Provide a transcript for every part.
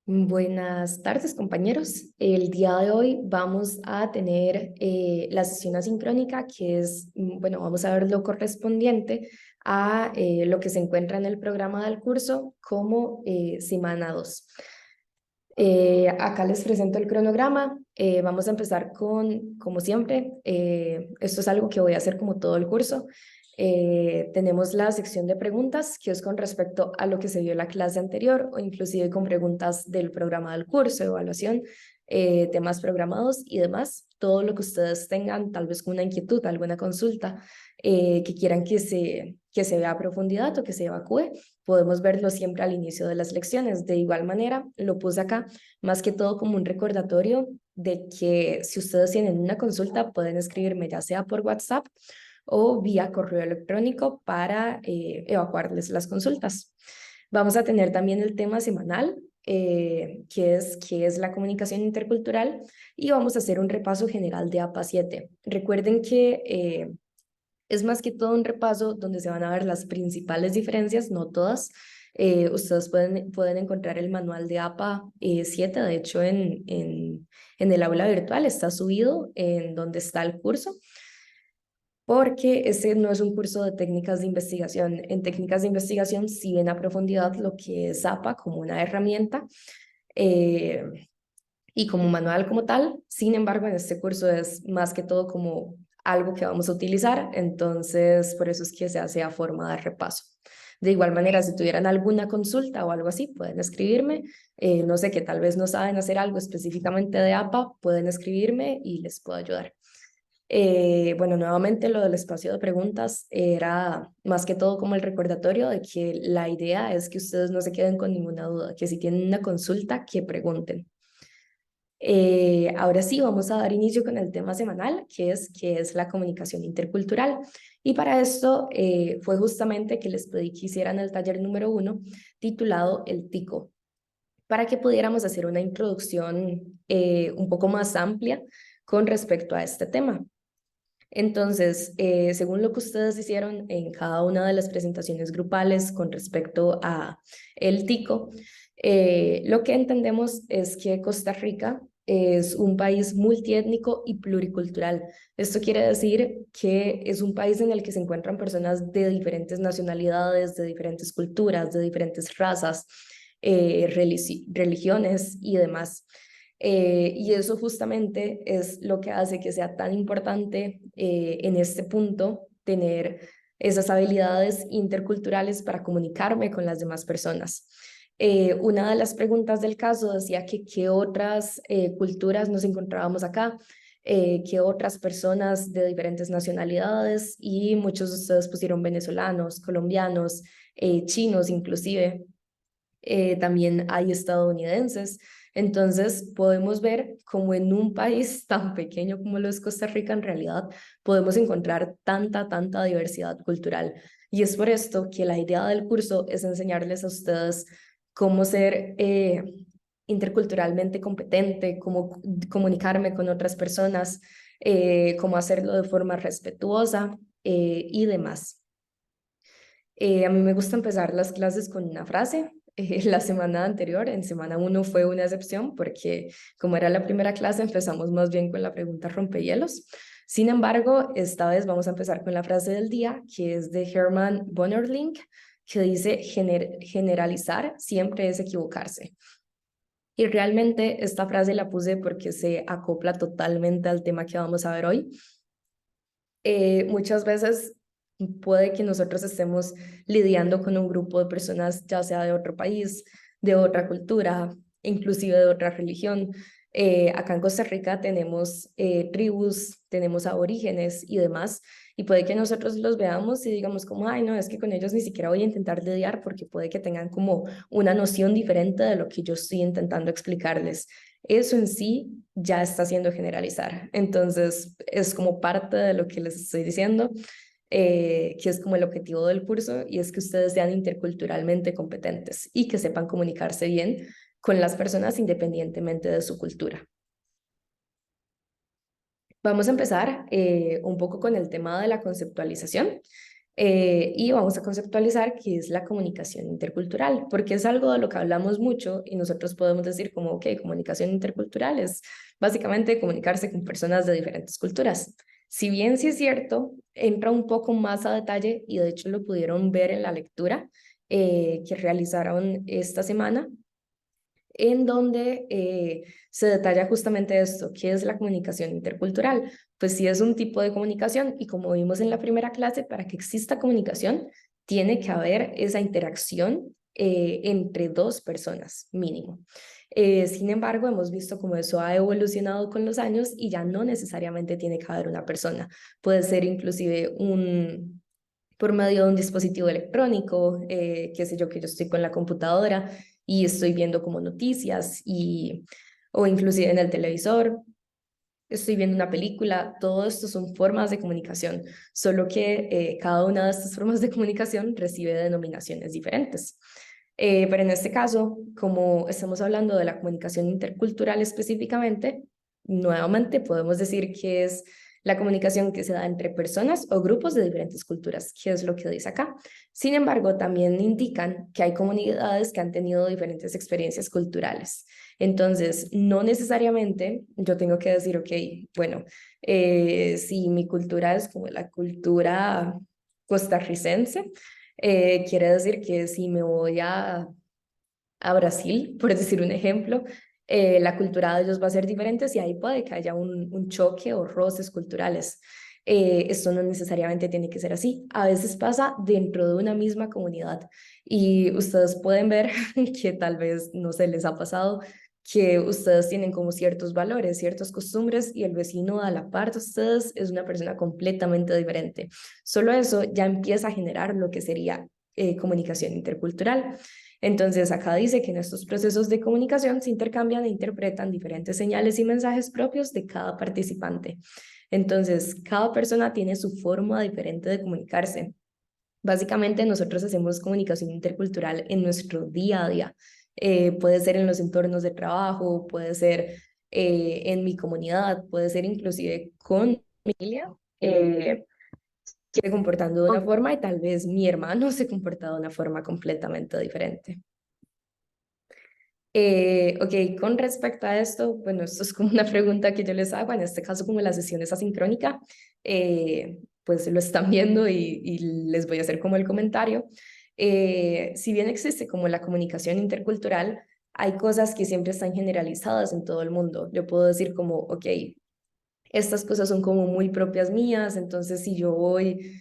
Buenas tardes, compañeros. El día de hoy vamos a tener la sesión asincrónica, que es, bueno, vamos a ver lo correspondiente a lo que se encuentra en el programa del curso como semana 2. Acá les presento el cronograma. Vamos a empezar con, como siempre, esto es algo que voy a hacer como todo el curso. Tenemos la sección de preguntas, que es con respecto a lo que se vio en la clase anterior o inclusive con preguntas del programa del curso, evaluación, temas programados y demás. Todo lo que ustedes tengan, tal vez con una inquietud, alguna consulta que quieran que se vea a profundidad o que se evacúe, podemos verlo siempre al inicio de las lecciones. De igual manera, lo puse acá más que todo como un recordatorio de que si ustedes tienen una consulta, pueden escribirme ya sea por WhatsApp o vía correo electrónico para evacuarles las consultas. Vamos a tener también el tema semanal, que es la comunicación intercultural, y vamos a hacer un repaso general de APA 7. Recuerden que es más que todo un repaso donde se van a ver las principales diferencias, no todas. Ustedes pueden encontrar el manual de APA 7, de hecho en el aula virtual está subido en donde está el curso, porque ese no es un curso de técnicas de investigación. En técnicas de investigación sí ven a profundidad lo que es APA como una herramienta eh, y como manual como tal. Sin embargo, en este curso es más que todo como algo que vamos a utilizar, entonces por eso es que se hace a forma de repaso. De igual manera, si tuvieran alguna consulta o algo así, pueden escribirme. No sé, que tal vez no saben hacer algo específicamente de APA, pueden escribirme y les puedo ayudar. Bueno, nuevamente lo del espacio de preguntas era más que todo como el recordatorio de que la idea es que ustedes no se queden con ninguna duda, que si tienen una consulta, que pregunten. Ahora sí, vamos a dar inicio con el tema semanal, que es la comunicación intercultural. Y para esto fue justamente que les pedí que hicieran el taller número 1 titulado El Tico, para que pudiéramos hacer una introducción un poco más amplia con respecto a este tema. Entonces, según lo que ustedes hicieron en cada una de las presentaciones grupales con respecto a el tico, lo que entendemos es que Costa Rica es un país multiétnico y pluricultural. Esto quiere decir que es un país en el que se encuentran personas de diferentes nacionalidades, de diferentes culturas, de diferentes razas, religiones y demás. Y eso justamente es lo que hace que sea tan importante en este punto tener esas habilidades interculturales para comunicarme con las demás personas. Una de las preguntas del caso decía que qué otras culturas nos encontrábamos acá, qué otras personas de diferentes nacionalidades, y muchos de ustedes pusieron venezolanos, colombianos, chinos inclusive. También hay estadounidenses. Entonces podemos ver cómo en un país tan pequeño como lo es Costa Rica, en realidad podemos encontrar tanta diversidad cultural. Y es por esto que la idea del curso es enseñarles a ustedes cómo ser interculturalmente competente, cómo comunicarme con otras personas, cómo hacerlo de forma respetuosa y demás. A mí me gusta empezar las clases con una frase. La semana anterior, en semana 1, fue una excepción porque como era la primera clase, empezamos más bien con la pregunta rompehielos. Sin embargo, esta vez vamos a empezar con la frase del día, que es de Hermann Bonerling, que dice: generalizar siempre es equivocarse. Y realmente esta frase la puse porque se acopla totalmente al tema que vamos a ver hoy. Muchas veces puede que nosotros estemos lidiando con un grupo de personas, ya sea de otro país, de otra cultura, inclusive de otra religión. Acá en Costa Rica tenemos tribus, tenemos aborígenes y demás, y puede que nosotros los veamos y digamos como, ay, no, es que con ellos ni siquiera voy a intentar lidiar porque puede que tengan como una noción diferente de lo que yo estoy intentando explicarles. Eso en sí ya está haciendo generalizar. Entonces, es como parte de lo que les estoy diciendo, que es como el objetivo del curso, y es que ustedes sean interculturalmente competentes y que sepan comunicarse bien con las personas independientemente de su cultura. Vamos a empezar un poco con el tema de la conceptualización. Y vamos a conceptualizar qué es la comunicación intercultural, porque es algo de lo que hablamos mucho y nosotros podemos decir como, ok, comunicación intercultural es básicamente comunicarse con personas de diferentes culturas. Si bien sí es cierto, entra un poco más a detalle y de hecho lo pudieron ver en la lectura que realizaron esta semana, en donde se detalla justamente esto, qué es la comunicación intercultural. Pues sí es un tipo de comunicación y como vimos en la primera clase, para que exista comunicación tiene que haber esa interacción entre dos personas mínimo. Sin embargo, hemos visto cómo eso ha evolucionado con los años y ya no necesariamente tiene que haber una persona. Puede ser inclusive por medio de un dispositivo electrónico, qué sé yo, que yo estoy con la computadora y estoy viendo como noticias o inclusive en el televisor, estoy viendo una película, todo esto son formas de comunicación, solo que cada una de estas formas de comunicación recibe denominaciones diferentes. Pero en este caso, como estamos hablando de la comunicación intercultural específicamente, nuevamente podemos decir que es la comunicación que se da entre personas o grupos de diferentes culturas, que es lo que dice acá. Sin embargo, también indican que hay comunidades que han tenido diferentes experiencias culturales. Entonces, no necesariamente yo tengo que decir, ok, bueno, si mi cultura es como la cultura costarricense, quiere decir que si me voy a Brasil, por decir un ejemplo, la cultura de ellos va a ser diferente y ahí puede que haya un choque o roces culturales. Esto no necesariamente tiene que ser así. A veces pasa dentro de una misma comunidad y ustedes pueden ver que tal vez no se les ha pasado que ustedes tienen como ciertos valores, ciertas costumbres y el vecino a la par de ustedes es una persona completamente diferente. Solo eso ya empieza a generar lo que sería comunicación intercultural. Entonces, acá dice que en estos procesos de comunicación se intercambian e interpretan diferentes señales y mensajes propios de cada participante. Entonces, cada persona tiene su forma diferente de comunicarse. Básicamente, nosotros hacemos comunicación intercultural en nuestro día a día. Puede ser en los entornos de trabajo, puede ser en mi comunidad, puede ser inclusive con mi familia. Se comportando de una forma y tal vez mi hermano se comporta de una forma completamente diferente. Ok, con respecto a esto, bueno, esto es como una pregunta que yo les hago, en este caso como la sesión es asincrónica, pues lo están viendo y les voy a hacer como el comentario. Si bien existe como la comunicación intercultural, hay cosas que siempre están generalizadas en todo el mundo. Yo puedo decir como, ok, estas cosas son como muy propias mías, entonces si yo voy,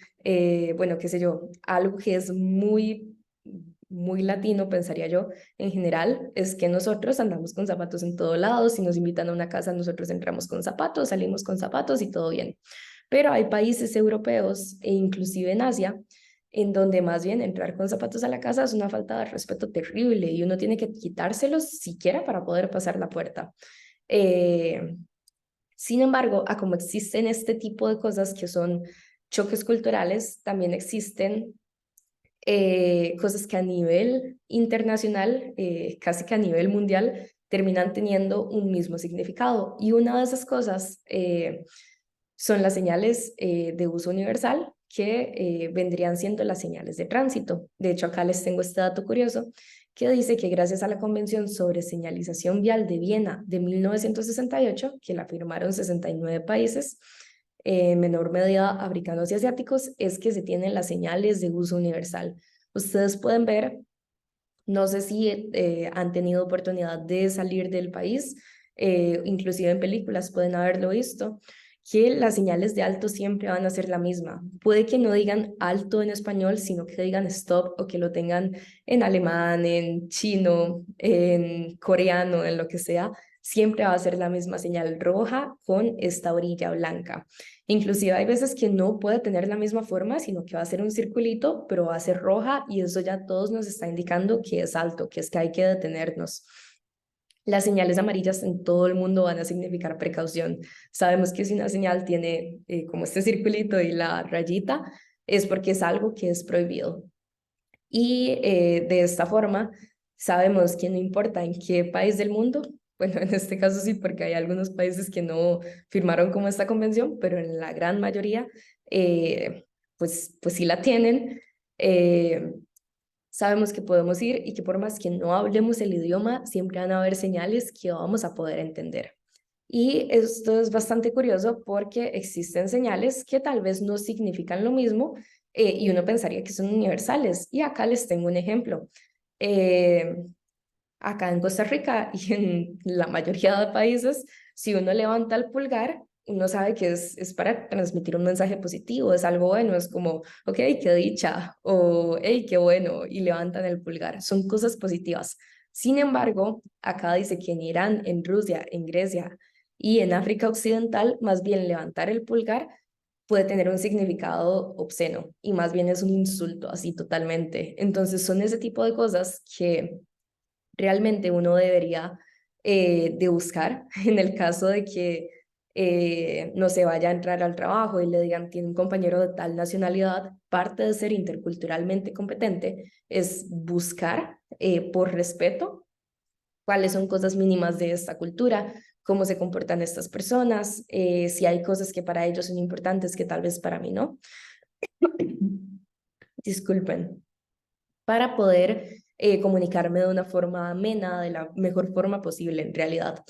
bueno, qué sé yo, algo que es muy latino, pensaría yo, en general, es que nosotros andamos con zapatos en todo lado, si nos invitan a una casa, nosotros entramos con zapatos, salimos con zapatos y todo bien. Pero hay países europeos e inclusive en Asia, en donde más bien entrar con zapatos a la casa es una falta de respeto terrible y uno tiene que quitárselos siquiera para poder pasar la puerta. Eh, Sin embargo, a como existen este tipo de cosas que son choques culturales, también existen cosas que a nivel internacional, casi que a nivel mundial, terminan teniendo un mismo significado. Y una de esas cosas son las señales de uso universal que vendrían siendo las señales de tránsito. De hecho, acá les tengo este dato curioso que dice que gracias a la Convención sobre Señalización Vial de Viena de 1968, que la firmaron 69 países, en menor medida africanos y asiáticos, es que se tienen las señales de uso universal. Ustedes pueden ver, no sé si han tenido oportunidad de salir del país, inclusive en películas pueden haberlo visto, que las señales de alto siempre van a ser la misma. Puede que no digan alto en español, sino que digan stop o que lo tengan en alemán, en chino, en coreano, en lo que sea. Siempre va a ser la misma señal roja con esta orilla blanca. Inclusive hay veces que no puede tener la misma forma, sino que va a ser un circulito, pero va a ser roja y eso ya todos nos está indicando que es alto, que es que hay que detenernos. Las señales amarillas en todo el mundo van a significar precaución. Sabemos que si una señal tiene como este circulito y la rayita, es porque es algo que es prohibido. Y de esta forma, sabemos que no importa en qué país del mundo, bueno, en este caso sí, porque hay algunos países que no firmaron como esta convención, pero en la gran mayoría pues sí la tienen. Eh, Sabemos que podemos ir y que por más que no hablemos el idioma, siempre van a haber señales que vamos a poder entender. Y esto es bastante curioso porque existen señales que tal vez no significan lo mismo y uno pensaría que son universales. Y acá les tengo un ejemplo. Eh, Acá en Costa Rica y en la mayoría de países, si uno levanta el pulgar, uno sabe que es para transmitir un mensaje positivo, es algo bueno, es como, ok, qué dicha, o hey, qué bueno, y levantan el pulgar. Son cosas positivas. Sin embargo, acá dice que en Irán, en Rusia, en Grecia y en África Occidental, más bien levantar el pulgar puede tener un significado obsceno y más bien es un insulto así totalmente. Entonces son ese tipo de cosas que realmente uno debería de buscar en el caso de que no se vaya a entrar al trabajo y le digan, tiene un compañero de tal nacionalidad, parte de ser interculturalmente competente es buscar por respeto cuáles son cosas mínimas de esta cultura, cómo se comportan estas personas, si hay cosas que para ellos son importantes que tal vez para mí no. Disculpen, para poder comunicarme de una forma amena, de la mejor forma posible en realidad.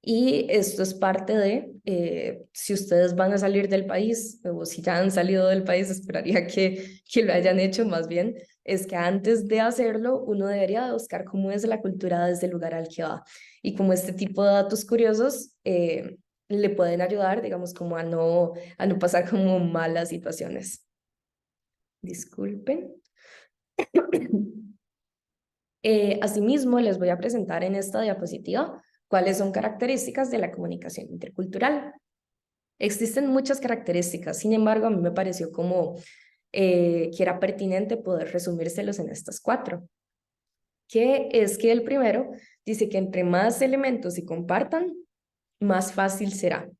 Y esto es parte de, si ustedes van a salir del país, o si ya han salido del país, esperaría que lo hayan hecho más bien, es que antes de hacerlo, uno debería de buscar cómo es la cultura desde el lugar al que va. Y como este tipo de datos curiosos le pueden ayudar, digamos, como a no pasar como malas situaciones. Disculpen. Asimismo, les voy a presentar en esta diapositiva cuáles son características de la comunicación intercultural. Existen muchas características, sin embargo, a mí me pareció como que era pertinente poder resumírselos en estas cuatro, que es que el primero dice que entre más elementos se compartan, más fácil será.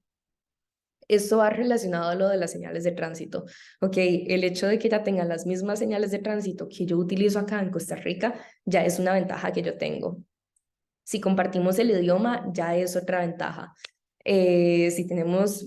Esto va relacionado a lo de las señales de tránsito. Ok, el hecho de que ya tengan las mismas señales de tránsito que yo utilizo acá en Costa Rica ya es una ventaja que yo tengo. Si compartimos el idioma, ya es otra ventaja. Si tenemos,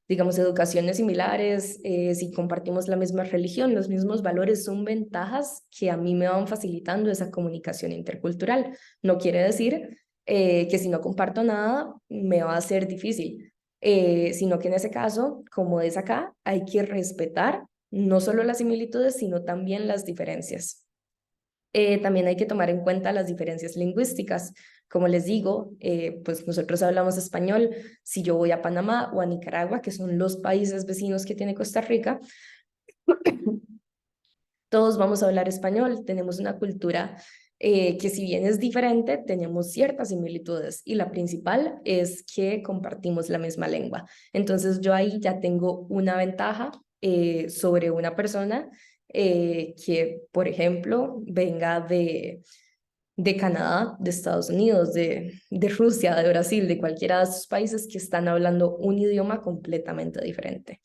digamos, educaciones similares, si compartimos la misma religión, los mismos valores, son ventajas que a mí me van facilitando esa comunicación intercultural. No quiere decir que si no comparto nada, me va a ser difícil, sino que en ese caso, como es acá, hay que respetar no solo las similitudes, sino también las diferencias. También hay que tomar en cuenta las diferencias lingüísticas. Como les digo, pues nosotros hablamos español. Si yo voy a Panamá o a Nicaragua, que son los países vecinos que tiene Costa Rica, todos vamos a hablar español. Tenemos una cultura que si bien es diferente, tenemos ciertas similitudes y la principal es que compartimos la misma lengua. Entonces yo ahí ya tengo una ventaja sobre una persona que, por ejemplo, venga de Canadá, de Estados Unidos, de Rusia, de Brasil, de cualquiera de esos países que están hablando un idioma completamente diferente.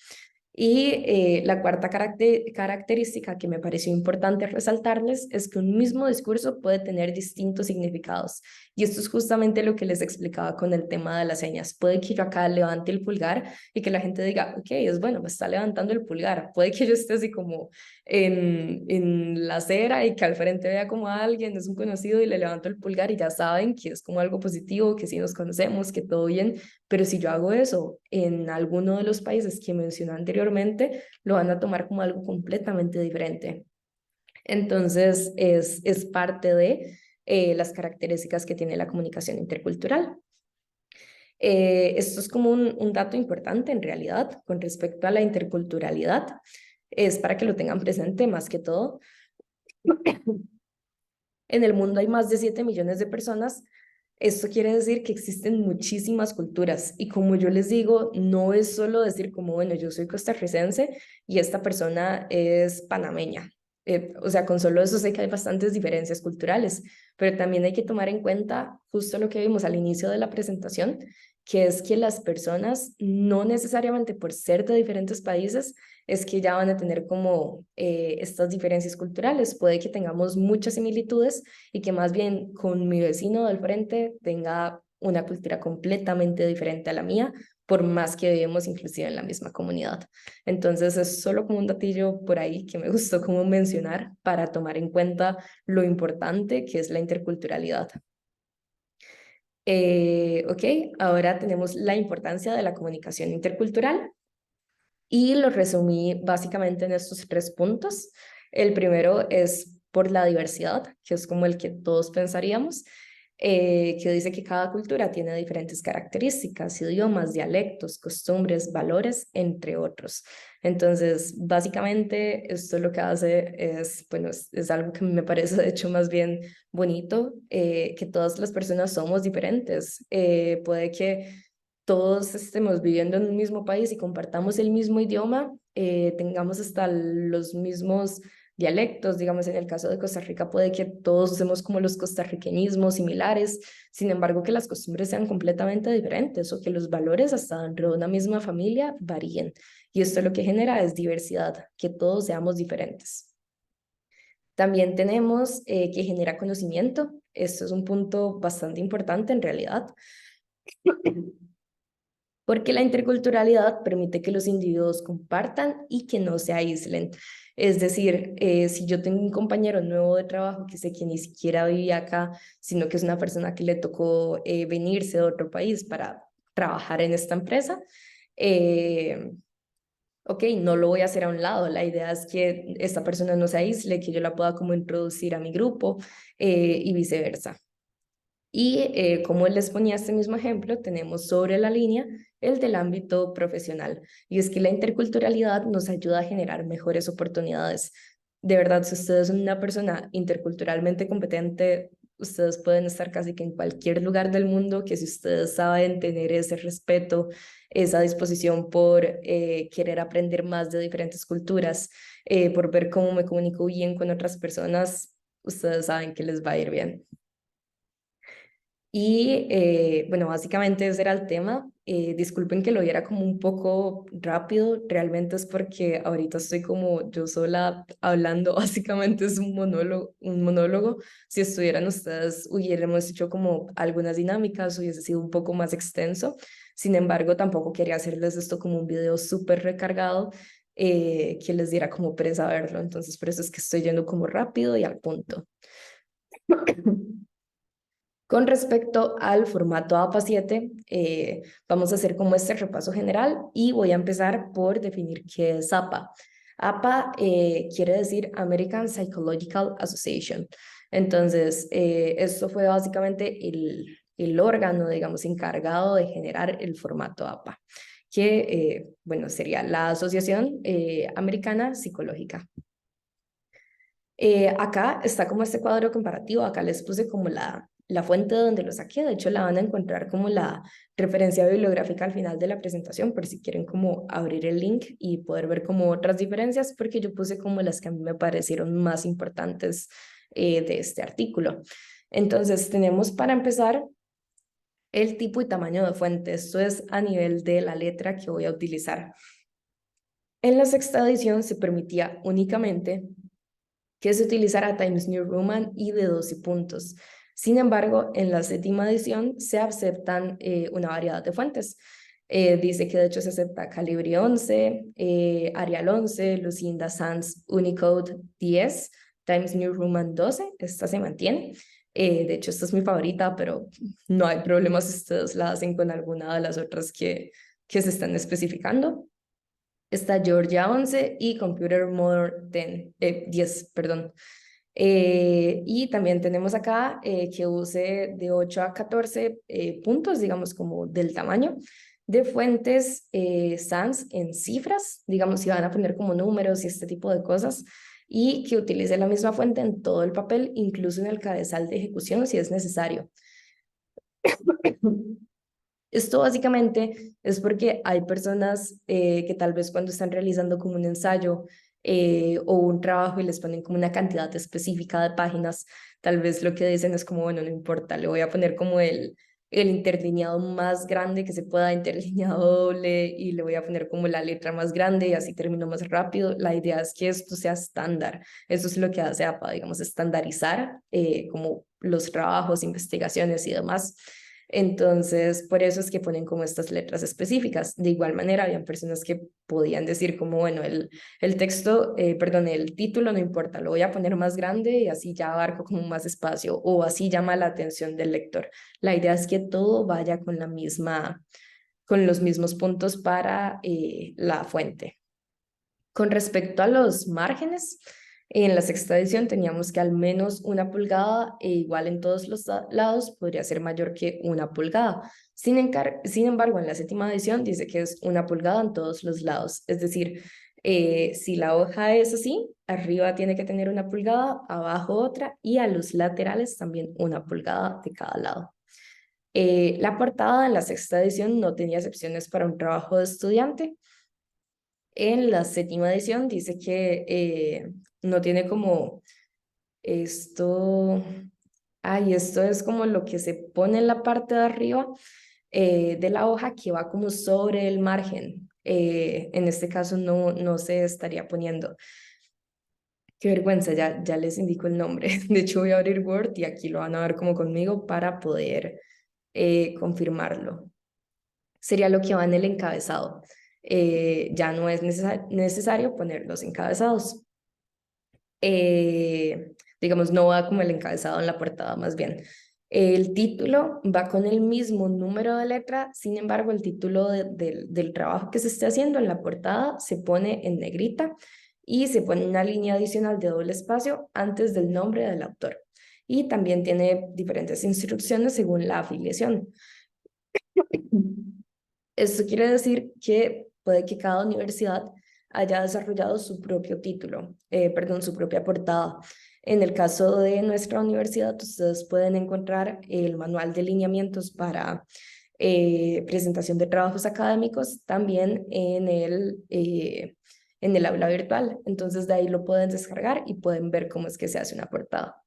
Y la cuarta característica que me pareció importante resaltarles es que un mismo discurso puede tener distintos significados. Y esto es justamente lo que les explicaba con el tema de las señas. Puede que yo acá levante el pulgar y que la gente diga, ok, es bueno, me está levantando el pulgar. Puede que yo esté así como en la acera y que al frente vea como a alguien, es un conocido y le levanto el pulgar y ya saben que es como algo positivo, que sí nos conocemos, que todo bien. Pero si yo hago eso en alguno de los países que mencioné anteriormente, lo van a tomar como algo completamente diferente. Entonces, es parte de las características que tiene la comunicación intercultural. Esto es como un dato importante en realidad con respecto a la interculturalidad. Es para que lo tengan presente más que todo. En el mundo hay más de 7 millones de personas. Esto quiere decir que existen muchísimas culturas y como yo les digo, no es solo decir como, bueno, yo soy costarricense y esta persona es panameña. O sea, con solo eso sé que hay bastantes diferencias culturales, pero también hay que tomar en cuenta justo lo que vimos al inicio de la presentación, que es que las personas no necesariamente por ser de diferentes países es que ya van a tener como estas diferencias culturales. Puede que tengamos muchas similitudes y que más bien con mi vecino del frente tenga una cultura completamente diferente a la mía, por más que vivimos inclusive en la misma comunidad. Entonces es solo como un datillo por ahí que me gustó como mencionar para tomar en cuenta lo importante que es la interculturalidad. Ok, ahora tenemos la importancia de la comunicación intercultural y lo resumí básicamente en estos 3 puntos. El primero es por la diversidad, que es como el que todos pensaríamos, que dice que cada cultura tiene diferentes características, idiomas, dialectos, costumbres, valores, entre otros. Entonces, básicamente, esto lo que hace es, bueno, es algo que me parece de hecho más bien bonito, que todas las personas somos diferentes. Puede que todos estemos viviendo en un mismo país y compartamos el mismo idioma, tengamos hasta los mismos dialectos, digamos, en el caso de Costa Rica puede que todos usemos como los costarriqueñismos similares, sin embargo que las costumbres sean completamente diferentes o que los valores hasta dentro de una misma familia varíen. Y esto lo que genera es diversidad, que todos seamos diferentes. También tenemos que genera conocimiento. Esto es un punto bastante importante en realidad, porque la interculturalidad permite que los individuos compartan y que no se aíslen. Es decir, si yo tengo un compañero nuevo de trabajo que sé que ni siquiera vivía acá, sino que es una persona que le tocó venirse de otro país para trabajar en esta empresa, ok, no lo voy a hacer a un lado. La idea es que esta persona no se aísle, que yo la pueda como introducir a mi grupo y viceversa. Y como les ponía este mismo ejemplo, tenemos sobre la línea el del ámbito profesional. Y es que la interculturalidad nos ayuda a generar mejores oportunidades. De verdad, si ustedes son una persona interculturalmente competente, ustedes pueden estar casi que en cualquier lugar del mundo, que si ustedes saben tener ese respeto, esa disposición por querer aprender más de diferentes culturas, por ver cómo me comunico bien con otras personas, ustedes saben que les va a ir bien. Y bueno, básicamente ese era el tema. Disculpen que lo viera como un poco rápido, realmente es porque ahorita estoy como yo sola hablando, básicamente es un monólogo, un monólogo. Si estuvieran ustedes, hubiéramos hecho como algunas dinámicas, hubiese sido un poco más extenso. Sin embargo, tampoco quería hacerles esto como un video súper recargado que les diera como pereza verlo. Entonces, por eso es que estoy yendo como rápido y al punto. Con respecto al formato APA 7, vamos a hacer como este repaso general y voy a empezar por definir qué es APA. APA quiere decir American Psychological Association. Entonces, esto fue básicamente el órgano, digamos, encargado de generar el formato APA, que, bueno, sería la Asociación Americana Psicológica. Acá está como este cuadro comparativo, acá les puse como la fuente de donde lo saqué, de hecho la van a encontrar como la referencia bibliográfica al final de la presentación, por si quieren como abrir el link y poder ver como otras diferencias, porque yo puse como las que a mí me parecieron más importantes de este artículo. Entonces tenemos para empezar el tipo y tamaño de fuente, esto es a nivel de la letra que voy a utilizar. En la sexta edición se permitía únicamente que se utilizará Times New Roman y de 12 puntos. Sin embargo, en la séptima edición se aceptan una variedad de fuentes. Dice que de hecho se acepta Calibri 11, Arial 11, Lucinda Sans Unicode 10, Times New Roman 12, esta se mantiene. De hecho, esta es mi favorita, pero no hay problema si ustedes la hacen con alguna de las otras que se están especificando. Está Georgia 11 y Computer Modern 10, perdón. Y también tenemos acá que use de 8 a 14 puntos, digamos como del tamaño de fuentes sans en cifras, digamos si van a poner como números y este tipo de cosas, y que utilice la misma fuente en todo el papel, incluso en el cabezal de ejecución si es necesario. Esto básicamente es porque hay personas que tal vez cuando están realizando como un ensayo o un trabajo y les ponen como una cantidad específica de páginas, tal vez lo que dicen es como, bueno, no importa, le voy a poner como el interlineado más grande que se pueda, interlineado doble, y le voy a poner como la letra más grande y así termino más rápido. La idea es que esto sea estándar. Eso es lo que hace APA, digamos, estandarizar como los trabajos, investigaciones y demás. Entonces, por eso es que ponen como estas letras específicas. De igual manera, habían personas que podían decir como, bueno, el texto, perdón, el título no importa, lo voy a poner más grande y así ya abarco como más espacio o así llama la atención del lector. La idea es que todo vaya con la misma, con los mismos puntos para la fuente. Con respecto a los márgenes, en la sexta edición teníamos que al menos 1 pulgada e igual en todos los lados podría ser mayor que 1 pulgada. Sin embargo, en la séptima edición dice que es 1 pulgada en todos los lados. Es decir, si la hoja es así, arriba tiene que tener 1 pulgada, abajo otra y a los laterales también 1 pulgada de cada lado. La portada en la sexta edición no tenía excepciones para un trabajo de estudiante. En la séptima edición dice que no tiene como esto, ay, esto es como lo que se pone en la parte de arriba de la hoja que va como sobre el margen. En este caso no se estaría poniendo. Qué vergüenza, ya les indico el nombre. De hecho, voy a abrir Word y aquí lo van a ver como conmigo para poder confirmarlo. Sería lo que va en el encabezado. Ya no es necesario poner los encabezados. Digamos, no va como el encabezado en la portada, más bien. El título va con el mismo número de letra, sin embargo, el título del trabajo que se esté haciendo en la portada se pone en negrita y se pone una línea adicional de doble espacio antes del nombre del autor. Y también tiene diferentes instrucciones según la afiliación. Esto quiere decir que puede que cada universidad haya desarrollado su propio título, perdón, su propia portada. En el caso de nuestra universidad, ustedes pueden encontrar el manual de lineamientos para presentación de trabajos académicos también en el aula virtual. Entonces de ahí lo pueden descargar y pueden ver cómo es que se hace una portada.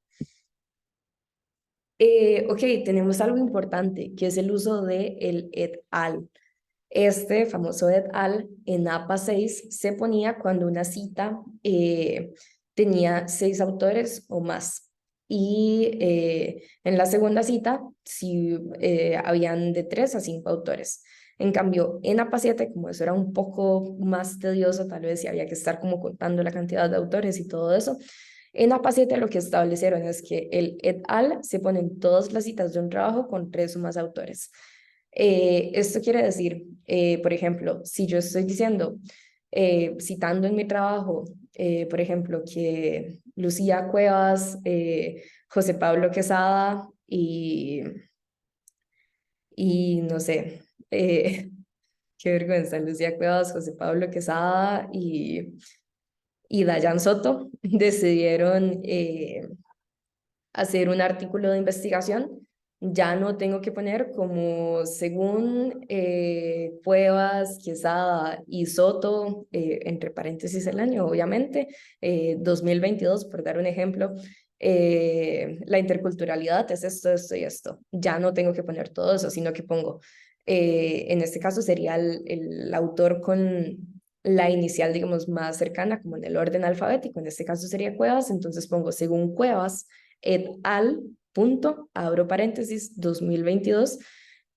Ok, tenemos algo importante, que es el uso de el et al. Este famoso et al en APA 6 se ponía cuando una cita tenía 6 autores o más. Y en la segunda cita, si habían de 3 a 5 autores. En cambio, en APA 7, como eso era un poco más tedioso, tal vez si había que estar como contando la cantidad de autores y todo eso, en APA 7 lo que establecieron es que el et al se pone en todas las citas de un trabajo con 3 o más autores. Esto quiere decir, por ejemplo, si yo estoy diciendo, citando en mi trabajo, por ejemplo, que Lucía Cuevas, José Pablo Quesada y no sé, qué vergüenza, Lucía Cuevas, José Pablo Quesada y Dayan Soto decidieron hacer un artículo de investigación, ya no tengo que poner como según Cuevas, Quesada y Soto, entre paréntesis el año, obviamente, 2022, por dar un ejemplo, la interculturalidad es esto, esto y esto. Ya no tengo que poner todo eso, sino que pongo, en este caso sería el autor con la inicial, digamos, más cercana, como en el orden alfabético, en este caso sería Cuevas, entonces pongo según Cuevas, et al, punto, abro paréntesis, 2022,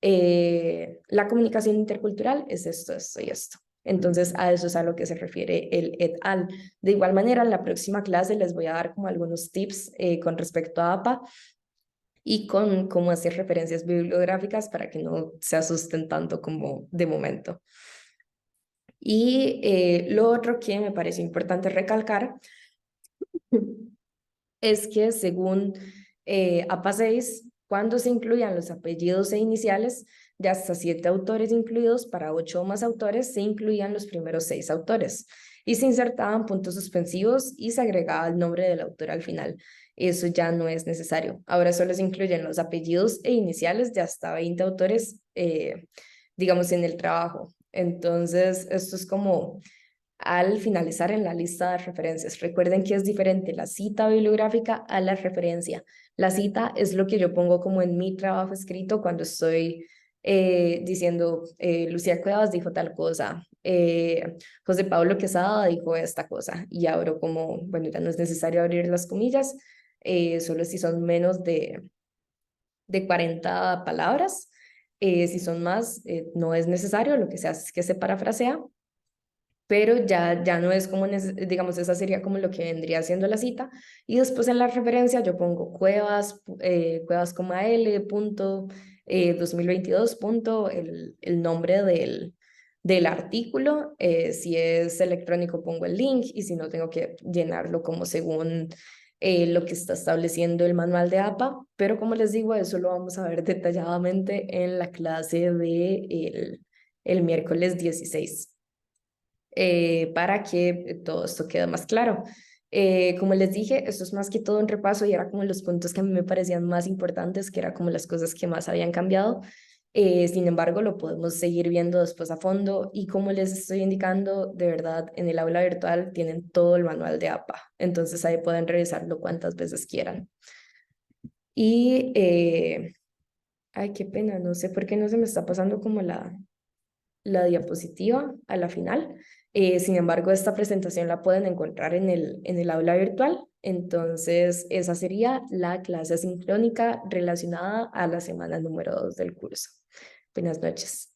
la comunicación intercultural es esto, esto y esto. Entonces, a eso es a lo que se refiere el et al. De igual manera, en la próxima clase les voy a dar como algunos tips con respecto a APA y con cómo hacer referencias bibliográficas para que no se asusten tanto como de momento. Y lo otro que me parece importante recalcar es que según APA 6, cuando se incluyan los apellidos e iniciales de hasta 7 autores incluidos, para 8 o más autores se incluían los primeros 6 autores y se insertaban puntos suspensivos y se agregaba el nombre del autor al final. Eso ya no es necesario. Ahora solo se incluyen los apellidos e iniciales de hasta 20 autores, digamos, en el trabajo. Entonces, esto es como al finalizar en la lista de referencias. Recuerden que es diferente la cita bibliográfica a la referencia. La cita es lo que yo pongo como en mi trabajo escrito cuando estoy diciendo, Lucía Cuevas dijo tal cosa, José Pablo Quesada dijo esta cosa, y abro como, bueno, ya no es necesario abrir las comillas, solo si son menos de 40 palabras. Si son más, no es necesario, lo que se hace es que se parafrasea, pero ya no es como, digamos, esa sería como lo que vendría siendo la cita. Y después en la referencia yo pongo Cuevas, L, punto, 2022, punto, el nombre del artículo. Si es electrónico pongo el link y si no tengo que llenarlo como según lo que está estableciendo el manual de APA. Pero como les digo, eso lo vamos a ver detalladamente en la clase de el miércoles 16, para que todo esto quede más claro. Como les dije, esto es más que todo un repaso y era como los puntos que a mí me parecían más importantes, que era como las cosas que más habían cambiado. Sin embargo, lo podemos seguir viendo después a fondo y como les estoy indicando, de verdad, en el aula virtual tienen todo el manual de APA, entonces ahí pueden revisarlo cuantas veces quieran. Y, ay, qué pena, no sé por qué no se me está pasando como la diapositiva a la final. Sin embargo, esta presentación la pueden encontrar en el aula virtual. Entonces, esa sería la clase asincrónica relacionada a la semana número 2 del curso. Buenas noches.